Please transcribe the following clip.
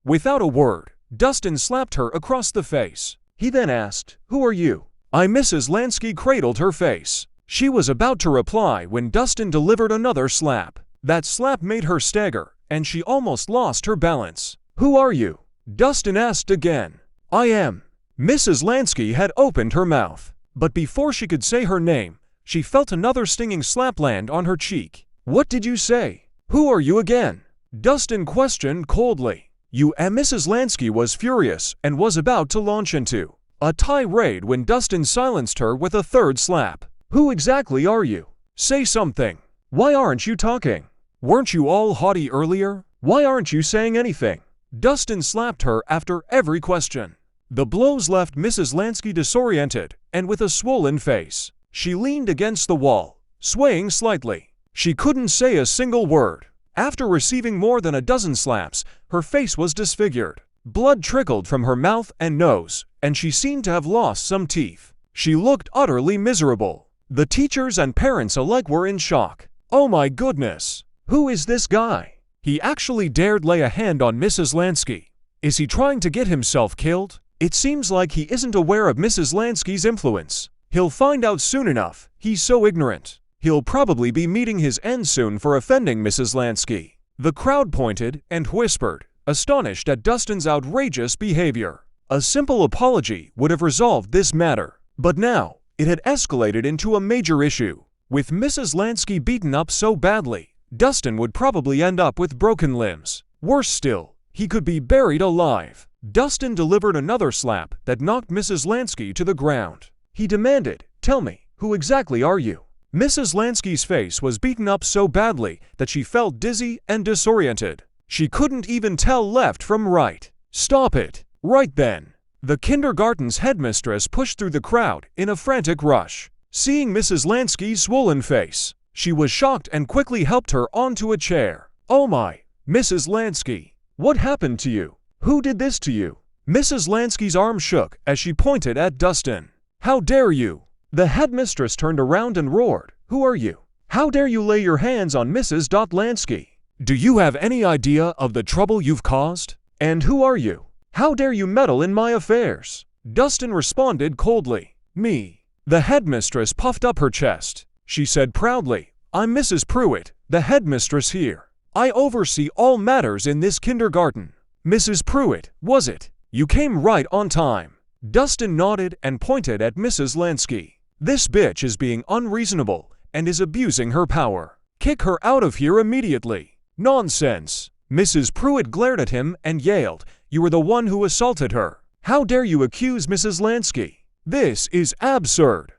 Without a word, Dustin slapped her across the face. He then asked, "Who are you?" Mrs. Lansky cradled her face. She was about to reply when Dustin delivered another slap. That slap made her stagger, and she almost lost her balance. "Who are you?" Dustin asked again. "I am." Mrs. Lansky had opened her mouth, but before she could say her name, she felt another stinging slap land on her cheek. "What did you say? Who are you again?" Dustin questioned coldly. Mrs. Lansky was furious and was about to launch into a tirade when Dustin silenced her with a third slap. "Who exactly are you? Say something. Why aren't you talking? Weren't you all haughty earlier? Why aren't you saying anything?" Dustin slapped her after every question. The blows left Mrs. Lansky disoriented and with a swollen face. She leaned against the wall, swaying slightly. She couldn't say a single word. After receiving more than a dozen slaps, her face was disfigured. Blood trickled from her mouth and nose, and she seemed to have lost some teeth. She looked utterly miserable. The teachers and parents alike were in shock. "Oh my goodness! Who is this guy? He actually dared lay a hand on Mrs. Lansky. Is he trying to get himself killed? It seems like he isn't aware of Mrs. Lansky's influence. He'll find out soon enough. He's so ignorant. He'll probably be meeting his end soon for offending Mrs. Lansky." The crowd pointed and whispered, astonished at Dustin's outrageous behavior. A simple apology would have resolved this matter, but now it had escalated into a major issue. With Mrs. Lansky beaten up so badly, Dustin would probably end up with broken limbs. Worse still, he could be buried alive. Dustin delivered another slap that knocked Mrs. Lansky to the ground. He demanded, "Tell me, who exactly are you?" Mrs. Lansky's face was beaten up so badly that she felt dizzy and disoriented. She couldn't even tell left from right. "Stop it, right then!" The kindergarten's headmistress pushed through the crowd in a frantic rush. Seeing Mrs. Lansky's swollen face, she was shocked and quickly helped her onto a chair. "Oh my, Mrs. Lansky, what happened to you? Who did this to you?" Mrs. Lansky's arm shook as she pointed at Dustin. "How dare you!" The headmistress turned around and roared, "Who are you? How dare you lay your hands on Mrs. Lansky? Do you have any idea of the trouble you've caused? And who are you? How dare you meddle in my affairs?" Dustin responded coldly, "Me." The headmistress puffed up her chest. She said proudly, "I'm Mrs. Pruitt, the headmistress here. I oversee all matters in this kindergarten." "Mrs. Pruitt, was it? You came right on time." Dustin nodded and pointed at Mrs. Lansky. "This bitch is being unreasonable and is abusing her power. Kick her out of here immediately." "Nonsense!" Mrs. Pruitt glared at him and yelled, "You were the one who assaulted her. How dare you accuse Mrs. Lansky? This is absurd."